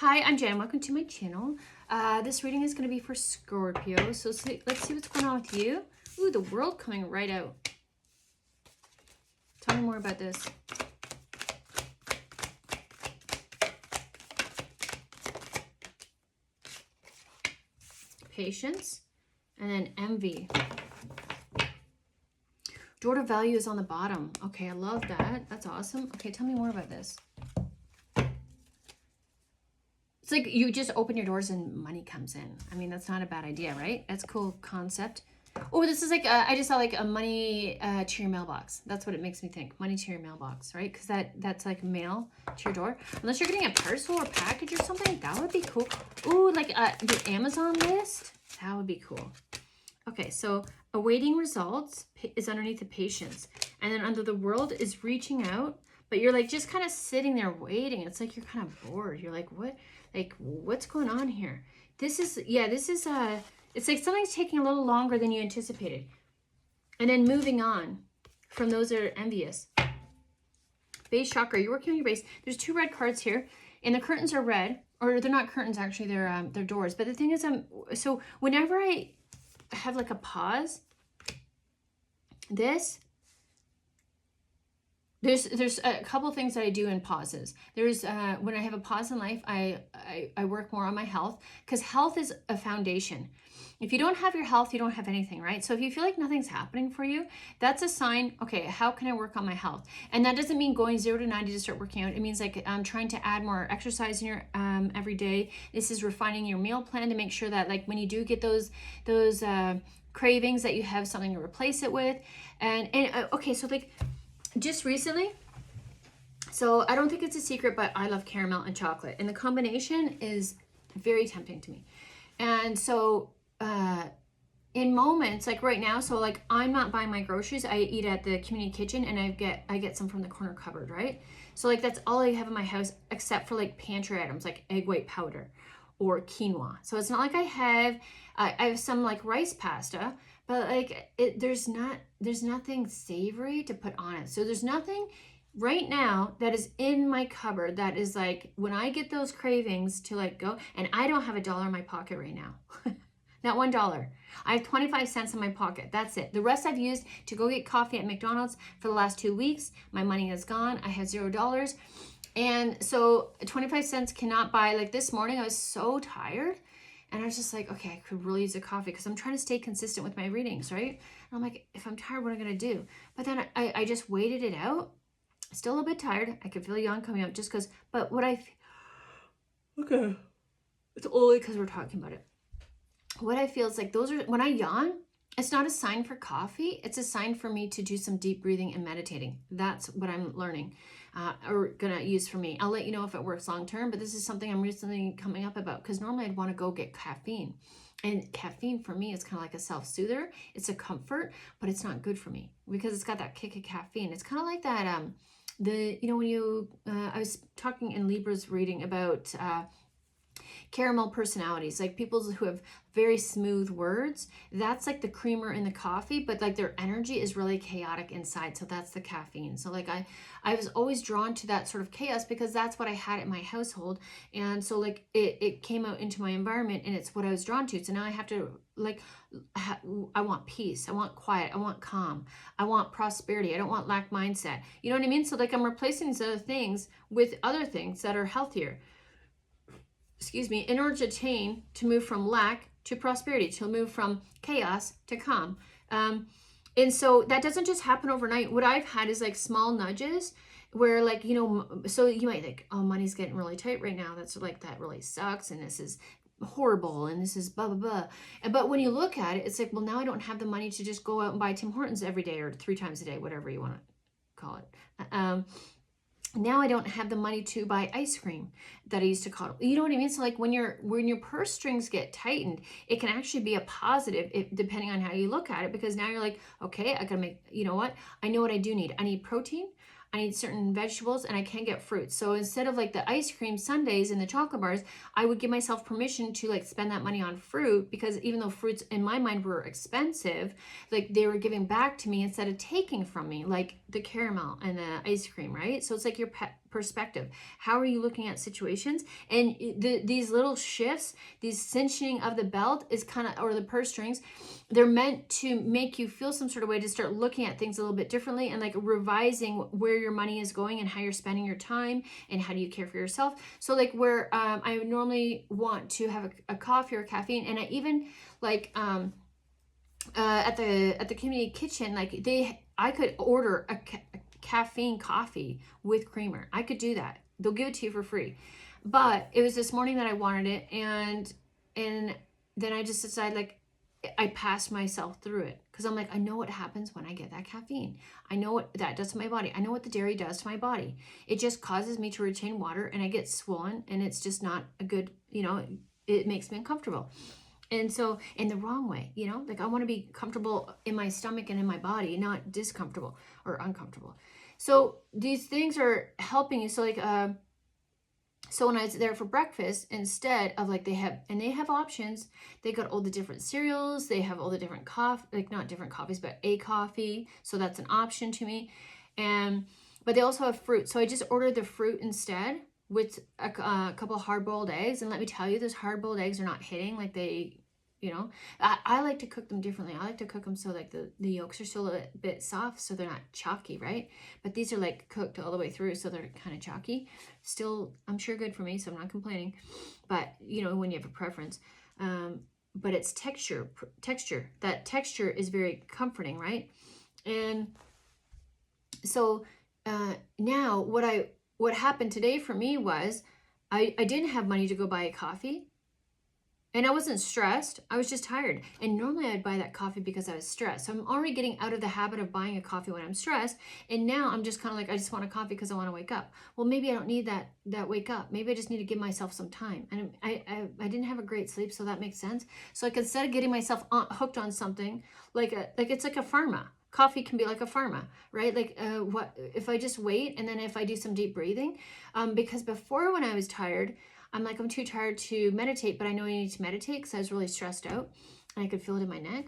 Hi, I'm Jen. Welcome to my channel. This reading is going to be for Scorpio. So let's see what's going on with you. Ooh, the world coming right out. Tell me more about this. Patience. And then envy. Door to value is on the bottom. Okay, I love that. That's awesome. Okay, tell me more about this. It's like you just open your doors and money comes in. I mean, that's not a bad idea, right? That's a cool concept. Oh, this is like, I just saw like a money to your mailbox. That's what it makes me think. Money to your mailbox, right? Because that's like mail to your door. Unless you're getting a parcel or package or something, that would be cool. Ooh, like the Amazon list. That would be cool. Okay, so awaiting results is underneath the patience. And then under the world is reaching out. But you're like just kind of sitting there waiting. It's like you're kind of bored. You're like, what? Like, what's going on here? This is, yeah, this is, it's like something's taking a little longer than you anticipated. And then moving on from those that are envious. Base chakra, you're working on your base. There's 2 red cards here. And the curtains are red. Or they're not curtains, actually. They're doors. But the thing is, so whenever I have like a pause, there's a couple things that I do in pauses. There's when I have a pause in life, I work more on my health, because health is a foundation. If you don't have your health, you don't have anything, right? So if you feel like nothing's happening for you, that's a sign, okay, how can I work on my health? And that doesn't mean going 0 to 90 to start working out. It means like trying to add more exercise in your every day. This is refining your meal plan to make sure that like when you do get those cravings, that you have something to replace it with. And okay, so like just recently, so I don't think it's a secret, but I love caramel and chocolate, and the combination is very tempting to me. And so in moments like right now, so like I'm not buying my groceries, I eat at the community kitchen, and I get some from the corner cupboard, right? So like that's all I have in my house, except for like pantry items like egg white powder or quinoa. So it's not like I have some like rice pasta, but like there's nothing savory to put on it. So there's nothing right now that is in my cupboard that is like when I get those cravings to like go, and I don't have $1 in my pocket right now. Not $1. I have 25 cents in my pocket. That's it. The rest I've used to go get coffee at McDonald's for the last 2 weeks. My money is gone. I have $0. And so 25 cents cannot buy, like this morning I was so tired, and I was just like, okay, I could really use a coffee, because I'm trying to stay consistent with my readings, right? And I'm like, if I'm tired, what am I going to do? But then I just waited it out. Still a bit tired. I could feel a yawn coming out just because, but what okay, it's only because we're talking about it. What I feel is like those are, when I yawn, it's not a sign for coffee. It's a sign for me to do some deep breathing and meditating. That's what I'm learning or gonna use for me. I'll let you know if it works long term, but this is something I'm recently coming up about, because normally I'd want to go get caffeine. And caffeine for me is kind of like a self-soother. It's a comfort, but it's not good for me because it's got that kick of caffeine. It's kind of like that, when you, I was talking in Libra's reading about caramel personalities, like people who have very smooth words. That's like the creamer in the coffee, but like their energy is really chaotic inside. So that's the caffeine. So like I was always drawn to that sort of chaos because that's what I had at my household. And so like it came out into my environment, and it's what I was drawn to. So now I have to like, I want peace. I want quiet. I want calm. I want prosperity. I don't want lack mindset. You know what I mean? So like I'm replacing these other things with other things that are healthier. Excuse me, in order to move from lack to prosperity, to move from chaos to calm. And so that doesn't just happen overnight. What I've had is like small nudges where like, so you might think, oh, money's getting really tight right now. That's like, that really sucks. And this is horrible. And this is blah, blah, blah. But when you look at it, it's like, well, now I don't have the money to just go out and buy Tim Hortons every day or 3 times a day, whatever you want to call it. Now I don't have the money to buy ice cream that I used to call it. You know what I mean? So like when your purse strings get tightened, it can actually be a positive depending on how you look at it, because now you're like, okay, I gotta make, you know what? I know what I do need. I need protein. I need certain vegetables, and I can get fruits. So instead of like the ice cream sundaes and the chocolate bars, I would give myself permission to like spend that money on fruit, because even though fruits in my mind were expensive, like they were giving back to me instead of taking from me, like the caramel and the ice cream, right? So it's like you're perspective. How are you looking at situations? And these little shifts, these cinching of the belt is kind of, or the purse strings, they're meant to make you feel some sort of way to start looking at things a little bit differently and like revising where your money is going and how you're spending your time and how do you care for yourself. So like where I normally want to have a coffee or caffeine, and I even like at the community kitchen, like I could order a caffeine coffee with creamer. I could do that. They'll give it to you for free. But it was this morning that I wanted it, and then I just decided, like, I passed myself through it because I'm like, I know what happens when I get that caffeine. I know what that does to my body. I know what the dairy does to my body. It just causes me to retain water and I get swollen, and it's just not a good, it makes me uncomfortable. And so in the wrong way, like I want to be comfortable in my stomach and in my body, not discomfortable or uncomfortable. So these things are helping you. So like, so when I was there for breakfast, instead of like they have options, they got all the different cereals, they have all the different coffee, like not different coffees, but a coffee. So that's an option to me. But they also have fruit. So I just ordered the fruit instead with a couple of hard-boiled eggs. And let me tell you, those hard-boiled eggs are not hitting like they, I like to cook them differently. I like to cook them so like the yolks are still a bit soft, so they're not chalky, right? But these are like cooked all the way through, so they're kind of chalky. Still, I'm sure good for me, so I'm not complaining. But, when you have a preference. But it's texture. That texture is very comforting, right? And so now what happened today for me was I didn't have money to go buy a coffee. And I wasn't stressed. I was just tired. And normally I'd buy that coffee because I was stressed. So I'm already getting out of the habit of buying a coffee when I'm stressed. And now I'm just kind of like, I just want a coffee because I want to wake up. Well, maybe I don't need that wake up. Maybe I just need to give myself some time. And I didn't have a great sleep, so that makes sense. So like instead of getting myself hooked on something, like it's like a pharma. Coffee can be like a pharma, right? Like what if I just wait, and then if I do some deep breathing, because before when I was tired, I'm like, I'm too tired to meditate, but I know I need to meditate because I was really stressed out and I could feel it in my neck.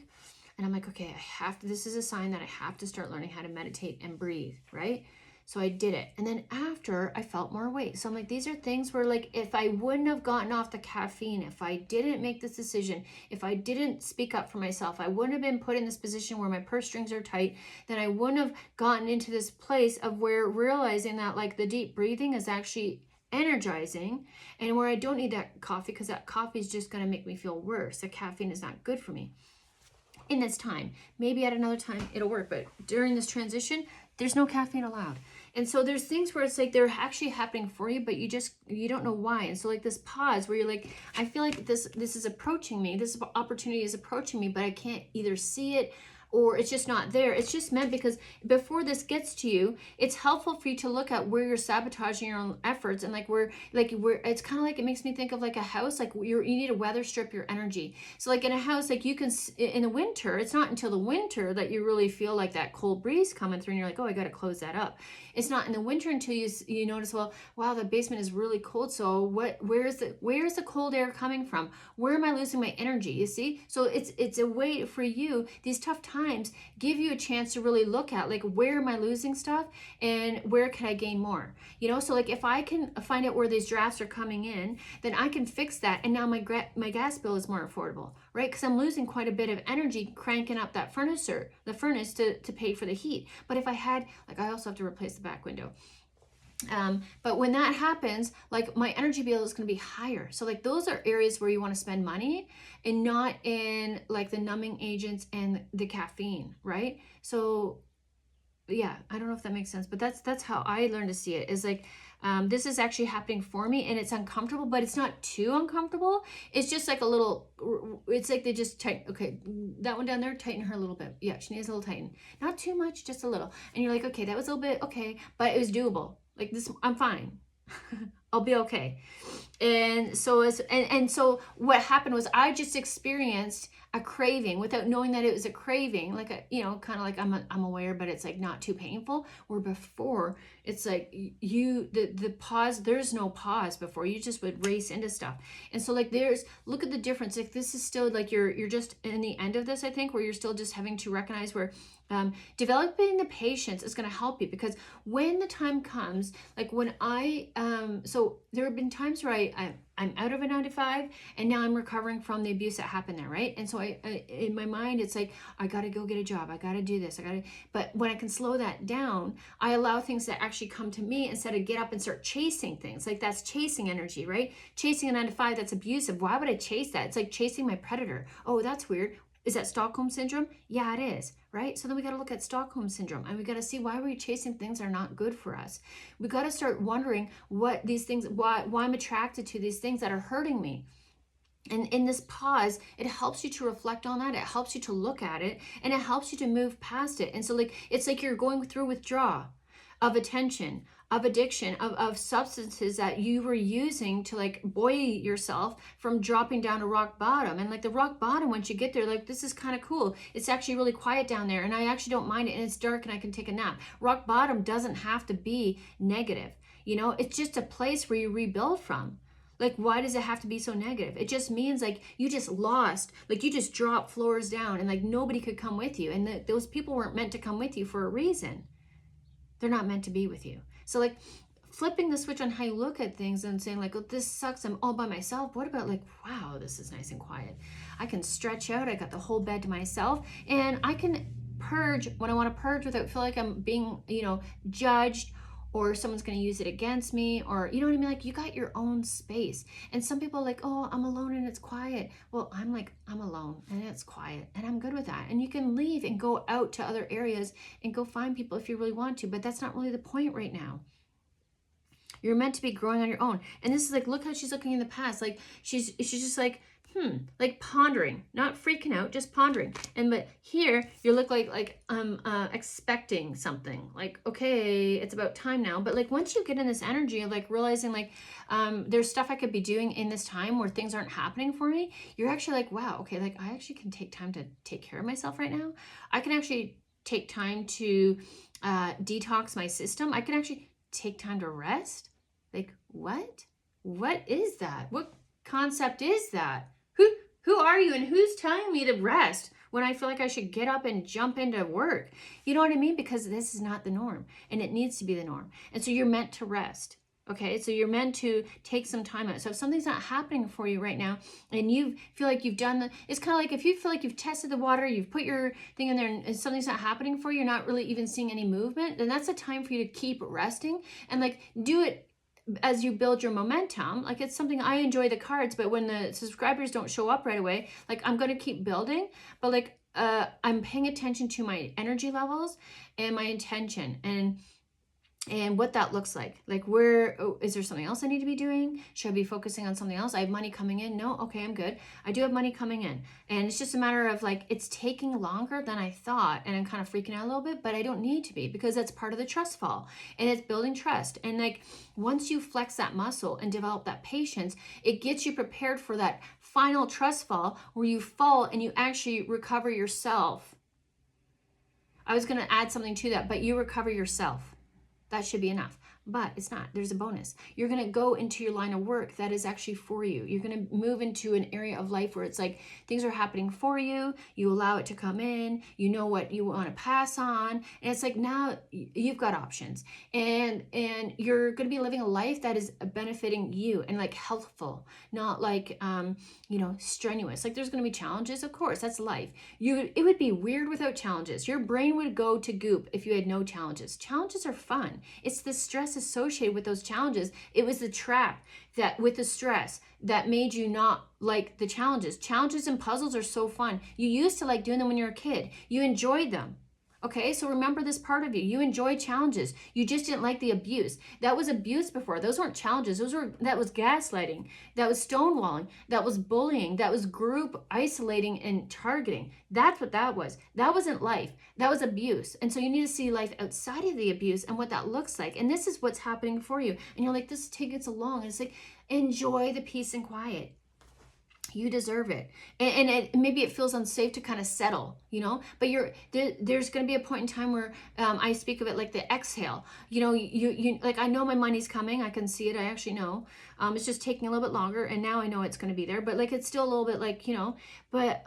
And I'm like, okay, this is a sign that I have to start learning how to meditate and breathe, right? So I did it. And then after, I felt more awake. So I'm like, these are things where like, if I wouldn't have gotten off the caffeine, if I didn't make this decision, if I didn't speak up for myself, I wouldn't have been put in this position where my purse strings are tight, then I wouldn't have gotten into this place of where realizing that like the deep breathing is actually energizing, and where I don't need that coffee because that coffee is just going to make me feel worse. The caffeine is not good for me in this time. Maybe at another time it'll work, but during this transition, there's no caffeine allowed. And so there's things where it's like they're actually happening for you, but you don't know why. And so like this pause where you're like, I feel like this is approaching me, this opportunity is approaching me, but I can't either see it or it's just not there. It's just meant because before this gets to you, it's helpful for you to look at where you're sabotaging your own efforts, and like where it's kind of like, it makes me think of like a house, like you need to weather strip your energy. So like in a house, like you can, in the winter, it's not until the winter that you really feel like that cold breeze coming through and you're like, oh, I got to close that up. It's not in the winter until you notice, well, wow, the basement is really cold. So where's the cold air coming from? Where am I losing my energy? You see? So it's a way for you, these tough times give you a chance to really look at like, where am I losing stuff and where can I gain more? So like if I can find out where these drafts are coming in, then I can fix that. And now my gas bill is more affordable, right? Because I'm losing quite a bit of energy cranking up that the furnace to pay for the heat. But if I had, like, I also have to replace the back window. But when that happens, like my energy bill is going to be higher. So like those are areas where you want to spend money and not in like the numbing agents and the caffeine, right? So yeah, I don't know if that makes sense, but that's how I learned to see it, is like, this is actually happening for me and it's uncomfortable, but it's not too uncomfortable. It's just like a little, it's like they just tighten. Okay, that one down there, tighten her a little bit. Yeah, she needs a little tighten. Not too much, just a little. And you're like, okay, that was a little bit, okay, but it was doable. Like this, I'm fine. I'll be okay. And so what happened was I just experienced a craving without knowing that it was a craving, like a, you know, kind of like I'm aware, but it's like not too painful. Where before it's like the pause, there's no pause before, you just would race into stuff. And so like look at the difference. Like this is still like you're just in the end of this, I think, where you're still just having to recognize where developing the patience is going to help you, because when the time comes, like when so there have been times where I'm out of a 9 to 5 and now I'm recovering from the abuse that happened there, right? And so I in my mind, it's like, I got to go get a job. I got to do this. But when I can slow that down, I allow things to actually come to me instead of get up and start chasing things. Like that's chasing energy, right? Chasing a 9 to 5, that's abusive. Why would I chase that? It's like chasing my predator. Oh, that's weird. Is that Stockholm syndrome? Yeah, it is, right? So then we got to look at Stockholm syndrome, and we got to see why we're chasing things that are not good for us. We got to start wondering what these things, why I'm attracted to these things that are hurting me. And in this pause, it helps you to reflect on that. It helps you to look at it, and it helps you to move past it. And so like, it's like you're going through withdrawal of attention, of addiction, of substances that you were using to like buoy yourself from dropping down to rock bottom. And like the rock bottom, once you get there, like this is kind of cool. It's actually really quiet down there, and I actually don't mind it, and it's dark and I can take a nap. Rock bottom doesn't have to be negative. You know, it's just a place where you rebuild from. Like, why does it have to be so negative? It just means like you just lost, like you just dropped floors down, and like nobody could come with you. And those people weren't meant to come with you for a reason. They're not meant to be with you. So like flipping the switch on how you look at things and saying like, oh, this sucks, I'm all by myself. What about like, wow, this is nice and quiet. I can stretch out. I got the whole bed to myself, and I can purge when I want to purge without feel like I'm being, you know, judged, or someone's going to use it against me, or you know what I mean? Like you got your own space. And some people are like, oh, I'm alone and it's quiet. Well, I'm like, I'm alone and it's quiet, and I'm good with that. And you can leave and go out to other areas and go find people if you really want to, but that's not really the point right now. You're meant to be growing on your own. And this is like, look how she's looking in the past. Like she's just like, like pondering, not freaking out, just pondering. And but here you look like I'm expecting something, like, okay, it's about time now. But like once you get in this energy of like realizing like there's stuff I could be doing in this time where things aren't happening for me, you're actually like, wow, okay, like I actually can take time to take care of myself right now. I can actually take time to detox my system. I can actually take time to rest. Like what is that? What concept is that? Who are you, and who's telling me to rest when I feel like I should get up and jump into work? You know what I mean? Because this is not the norm, and it needs to be the norm. And so you're meant to rest. Okay, so you're meant to take some time out. So if something's not happening for you right now, and you feel like you've done it's kind of like if you feel like you've tested the water, you've put your thing in there, and something's not happening for you, you're not really even seeing any movement, then that's a time for you to keep resting and like do it as you build your momentum. Like it's something I enjoy the cards, but when the subscribers don't show up right away, like I'm going to keep building, but like I'm paying attention to my energy levels and my intention and what that looks like. Like is there something else I need to be doing? Should I be focusing on something else? I have money coming in. No, okay, I'm good. I do have money coming in. And it's just a matter of like, it's taking longer than I thought. And I'm kind of freaking out a little bit, but I don't need to be, because that's part of the trust fall, and it's building trust. And like, once you flex that muscle and develop that patience, it gets you prepared for that final trust fall where you fall and you actually recover yourself. I was going to add something to that, but you recover yourself. That should be enough, but it's not. There's a bonus. You're going to go into your line of work that is actually for you. You're going to move into an area of life where it's like things are happening for you. You allow it to come in. You know what you want to pass on. And it's like now you've got options, and you're going to be living a life that is benefiting you and like healthful, not like, strenuous. Like there's going to be challenges. Of course, that's life. It would be weird without challenges. Your brain would go to goop if you had no challenges. Challenges are fun. It's the stress associated with those challenges. It was the trap that with the stress that made you not like the challenges. Challenges and puzzles are so fun. You used to like doing them when you were a kid. You enjoyed them. Okay, so remember this part of you. You enjoy challenges. You just didn't like the abuse. That was abuse before. Those weren't challenges. That was gaslighting. That was stonewalling. That was bullying. That was group isolating and targeting. That's what that was. That wasn't life. That was abuse. And so you need to see life outside of the abuse and what that looks like. And this is what's happening for you. And you're like, this takes so long. And it's like, enjoy the peace and quiet. You deserve it. And maybe it feels unsafe to kind of settle, but there's going to be a point in time where I speak of it like the exhale. You like, I know my money's coming. I can see it. I actually know. It's just taking a little bit longer, and now I know it's going to be there, but like, it's still a little bit like, but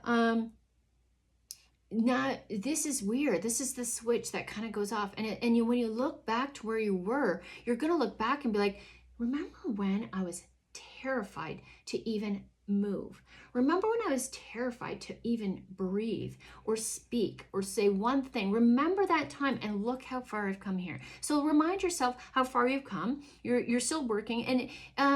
now this is weird. This is the switch that kind of goes off. And when you look back to where you were, you're going to look back and be like, remember when I was terrified to even move? Remember when I was terrified to even breathe or speak or say one thing? Remember that time, and look how far I've come here. So remind yourself how far you've come. You're still working, and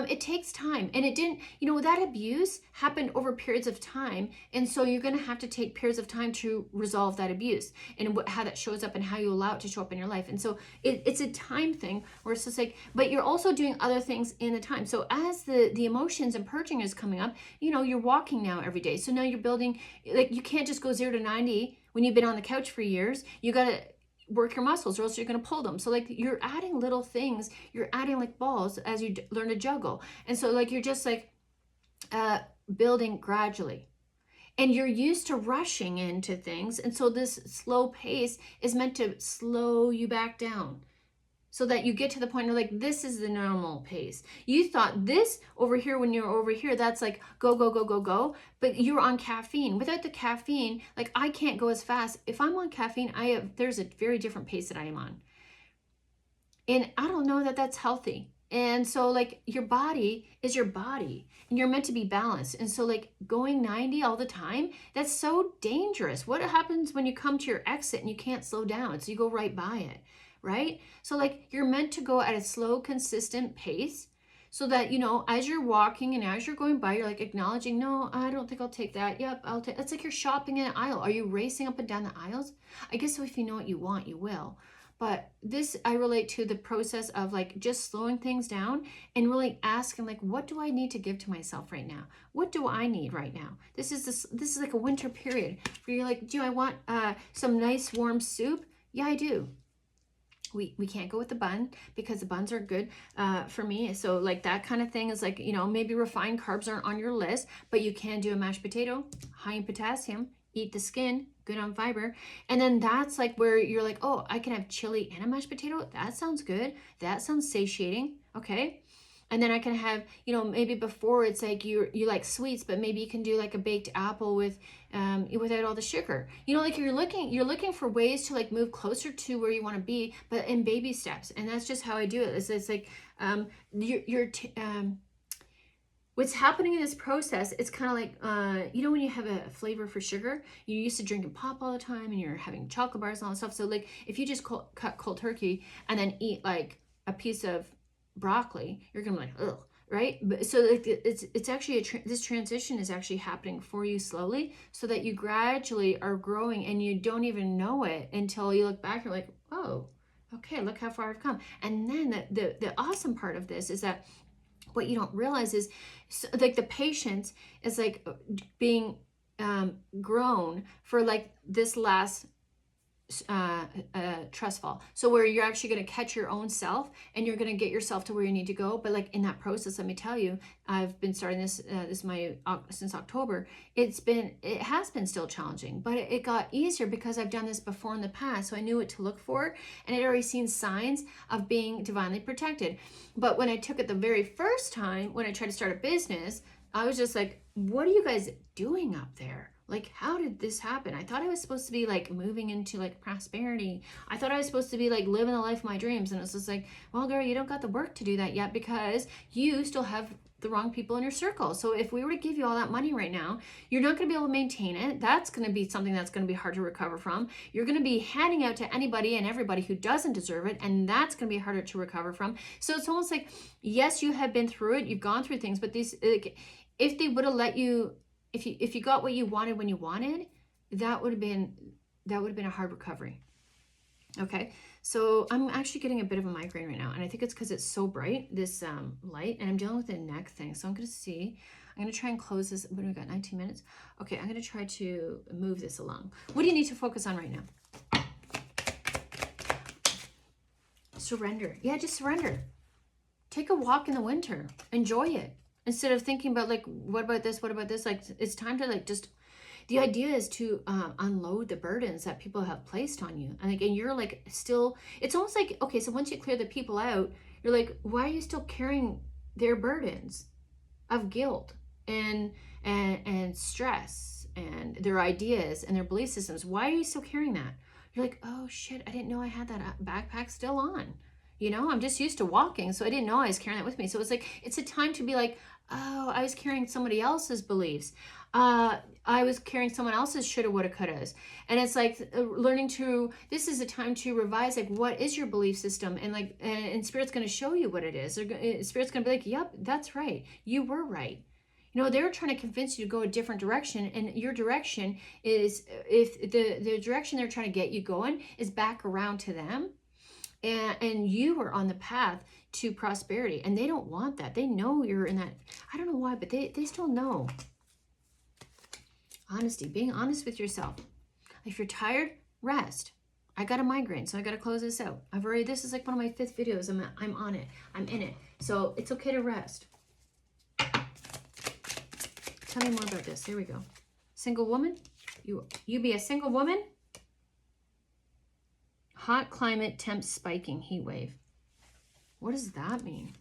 it takes time. And it didn't, that abuse happened over periods of time, and so you're going to have to take periods of time to resolve that abuse and how that shows up and how you allow it to show up in your life. And so it's a time thing where it's just like, but you're also doing other things in the time. So as the emotions and purging is coming up, you're walking now every day. So now you're building, like, you can't just go 0 to 90 when you've been on the couch for years. You got to work your muscles, or else you're going to pull them. So like, you're adding little things, you're adding like balls as you learn to juggle. And so like, you're just like building gradually. And you're used to rushing into things. And so this slow pace is meant to slow you back down, so that you get to the point where like, this is the normal pace. You thought this over here, when you're over here, that's like go, go, go, go, go. But you're on caffeine. Without the caffeine, like, I can't go as fast. If I'm on caffeine, there's a very different pace that I am on. And I don't know that that's healthy. And so like, your body is your body, and you're meant to be balanced. And so like, going 90 all the time, that's so dangerous. What happens when you come to your exit and you can't slow down? So you go right by it. Right? So like, you're meant to go at a slow, consistent pace, so that, as you're walking and as you're going by, you're like acknowledging, no, I don't think I'll take that. Yep, I'll take. It's like you're shopping in an aisle. Are you racing up and down the aisles? I guess so, if you know what you want, you will. But this, I relate to the process of like, just slowing things down and really asking, like, what do I need to give to myself right now? What do I need right now? This is like a winter period where you're like, do I want some nice warm soup? Yeah, I do. We can't go with the bun, because the buns are good for me. So like, that kind of thing is like, maybe refined carbs aren't on your list, but you can do a mashed potato, high in potassium, eat the skin, good on fiber. And then that's like where you're like, oh, I can have chili and a mashed potato. That sounds good. That sounds satiating. Okay. And then I can have, maybe before, it's like you like sweets, but maybe you can do like a baked apple with without all the sugar. Like, you're looking for ways to like move closer to where you want to be, but in baby steps. And that's just how I do it. It's like what's happening in this process, it's kind of like, when you have a flavor for sugar, you're used to drinking pop all the time, and you're having chocolate bars and all that stuff. So like, if you just cut cold turkey and then eat like a piece of broccoli, you're gonna be like, ugh, right? But so like, it's actually this transition is actually happening for you slowly, so that you gradually are growing, and you don't even know it until you look back and you're like, oh, okay, look how far I've come. And then the awesome part of this is that what you don't realize is, like, the patience is like being grown for like this last trust fall. So where you're actually going to catch your own self, and you're going to get yourself to where you need to go. But like, in that process, let me tell you, I've been starting this since October. It has been still challenging, but it got easier because I've done this before in the past. So I knew what to look for, and I'd already seen signs of being divinely protected. But when I took it the very first time, when I tried to start a business, I was just like, what are you guys doing up there? Like, how did this happen? I thought I was supposed to be like moving into like prosperity. I thought I was supposed to be like living the life of my dreams. And it's just like, well, girl, you don't got the work to do that yet, because you still have the wrong people in your circle. So if we were to give you all that money right now, you're not going to be able to maintain it. That's going to be something that's going to be hard to recover from. You're going to be handing out to anybody and everybody who doesn't deserve it, and that's going to be harder to recover from. So it's almost like, yes, you have been through it, you've gone through things, but these, like, if they would have let you, if you got what you wanted when you wanted, that would have been a hard recovery. Okay, so I'm actually getting a bit of a migraine right now, and I think it's because it's so bright, this light, and I'm dealing with a neck thing. So I'm going to see. I'm going to try and close this. What do we got? 19 minutes? Okay, I'm going to try to move this along. What do you need to focus on right now? Surrender. Yeah, just surrender. Take a walk in the winter. Enjoy it. Instead of thinking about, like, what about this? What about this? Like, it's time to, like, just... The idea is to unload the burdens that people have placed on you. And again, you're like still, it's almost like, okay, so once you clear the people out, you're like, why are you still carrying their burdens of guilt and stress and their ideas and their belief systems? Why are you still carrying that? You're like, oh shit, I didn't know I had that backpack still on. You know, I'm just used to walking, so I didn't know I was carrying that with me. So it's like, it's a time to be like, oh, I was carrying somebody else's beliefs. I was carrying someone else's shoulda, woulda, couldas. And it's like learning to, this is a time to revise, like, what is your belief system? And like, and Spirit's going to show you what it is. Spirit's going to be like, yep, that's right. You were right. You know, they're trying to convince you to go a different direction. And your direction is, if the direction they're trying to get you going is back around to them. And you are on the path to prosperity. And they don't want that. They know you're in that. I don't know why, but they still know. Honesty, being honest with yourself. If you're tired, rest. I got a migraine, so I got to close this out. This is like one of my 5th videos. I'm on it. I'm in it. So it's okay to rest. Tell me more about this. Here we go. Single woman. You be a single woman. Hot climate temps spiking heat wave. What does that mean?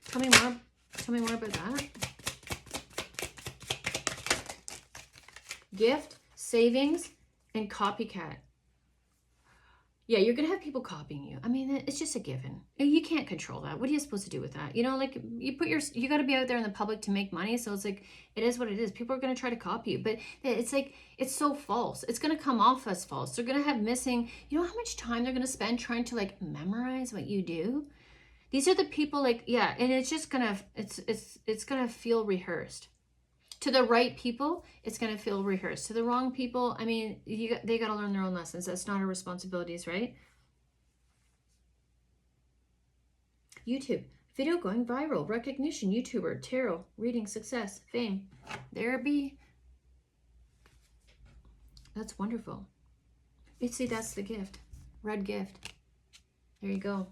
Tell me more. Tell me more about that. Gift, savings, and copycat. Yeah, you're going to have people copying you. I mean, it's just a given. You can't control that. What are you supposed to do with that? You know, like, you got to be out there in the public to make money. So it's like, it is what it is. People are going to try to copy you. But it's like, it's so false. It's going to come off as false. They're going to have missing, you know how much time they're going to spend trying to, like, memorize what you do? These are the people, like, yeah, and it's just going to, it's going to feel rehearsed. To the right people, it's going to feel rehearsed. To the wrong people, I mean, they got to learn their own lessons. That's not our responsibilities, right? YouTube, video going viral, recognition, YouTuber, tarot, reading, success, fame. There be. That's wonderful. You see, that's the gift. Red gift. There you go.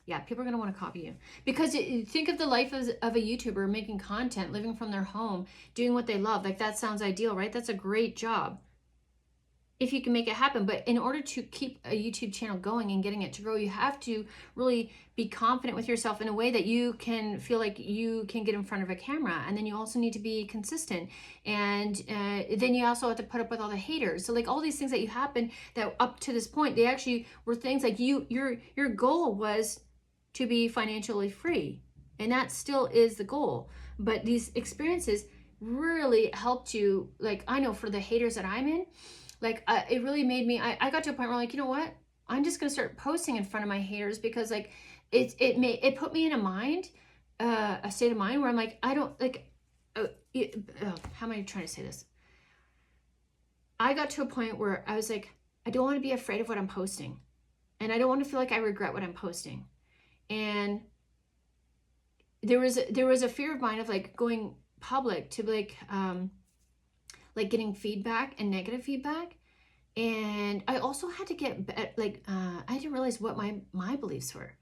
Yeah, people are going to want to copy you. Because think of the life of a YouTuber making content, living from their home, doing what they love. Like, that sounds ideal, right? That's a great job. If you can make it happen. But in order to keep a YouTube channel going and getting it to grow, you have to really be confident with yourself in a way that you can feel like you can get in front of a camera. And then you also need to be consistent. And then you also have to put up with all the haters. So, like, all these things that you happen that up to this point, they actually were things like your goal was to be financially free, and that still is the goal. But these experiences really helped you. Like, I know for the haters that I'm in, like, it really made me, I got to a point where, like, you know what, I'm just gonna start posting in front of my haters, because, like, it put me in a state of mind where I'm like, I don't, like, how am I trying to say this? I got to a point where I was like, I don't want to be afraid of what I'm posting, and I don't want to feel like I regret what I'm posting. And there was a fear of mine of, like, going public to, like getting feedback and negative feedback. And I also had to get, like, I had to realize what my beliefs were,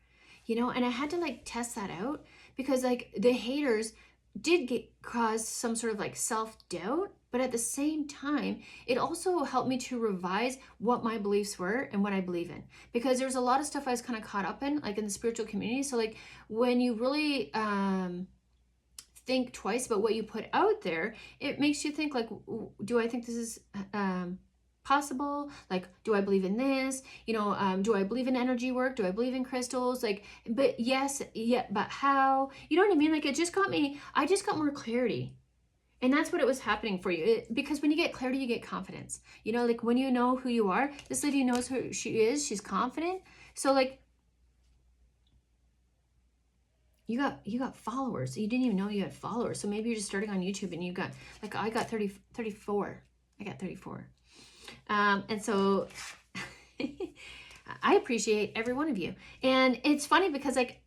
you know, and I had to, like, test that out, because, like, the haters did cause some sort of, like, self-doubt. But at the same time, it also helped me to revise what my beliefs were and what I believe in. Because there's a lot of stuff I was kind of caught up in, like, in the spiritual community. So, like, when you really think twice about what you put out there, it makes you think, like, do I think this is possible? Like, do I believe in this? You know, do I believe in energy work? Do I believe in crystals? Like, but yes, yeah, but how? You know what I mean? Like, I just got more clarity. And that's what it was happening for you. Because when you get clarity, you get confidence. You know, like, when you know who you are, this lady knows who she is. She's confident. So, like, you got followers. You didn't even know you had followers. So maybe you're just starting on YouTube and you got, like, I got 34. I got 34. And so I appreciate every one of you. And it's funny because, like,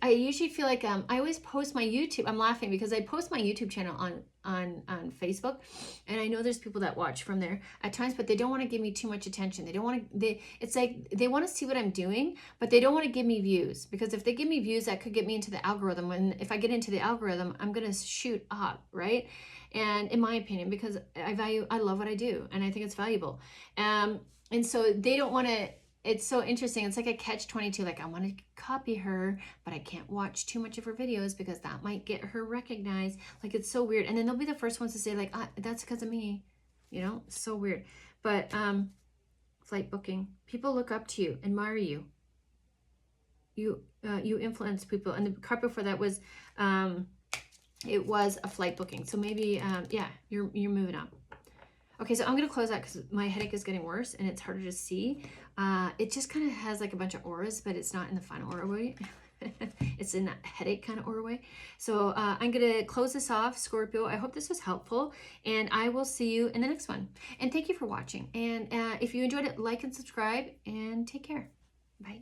I usually feel like I always post my YouTube. I'm laughing because I post my YouTube channel on Facebook, and I know there's people that watch from there at times, but they don't want to give me too much attention. They don't want to. It's like they want to see what I'm doing, but they don't want to give me views, because if they give me views, that could get me into the algorithm. And if I get into the algorithm, I'm gonna shoot up, right? And in my opinion, because I love what I do, and I think it's valuable. And so they don't want to. It's so interesting. It's like a catch-22. Like, I want to copy her, but I can't watch too much of her videos because that might get her recognized. Like, it's so weird. And then they'll be the first ones to say, like, that's because of me. You know, so weird. But flight booking. People look up to you, admire you. You influence people. And the card before that was, it was a flight booking. So maybe, yeah, you're moving up. Okay, so I'm going to close that because my headache is getting worse and it's harder to see. It just kind of has like a bunch of auras, but it's not in the final aura way. It's in that headache kind of aura way. So I'm going to close this off, Scorpio. I hope this was helpful, and I will see you in the next one. And thank you for watching. And if you enjoyed it, like and subscribe, and take care. Bye.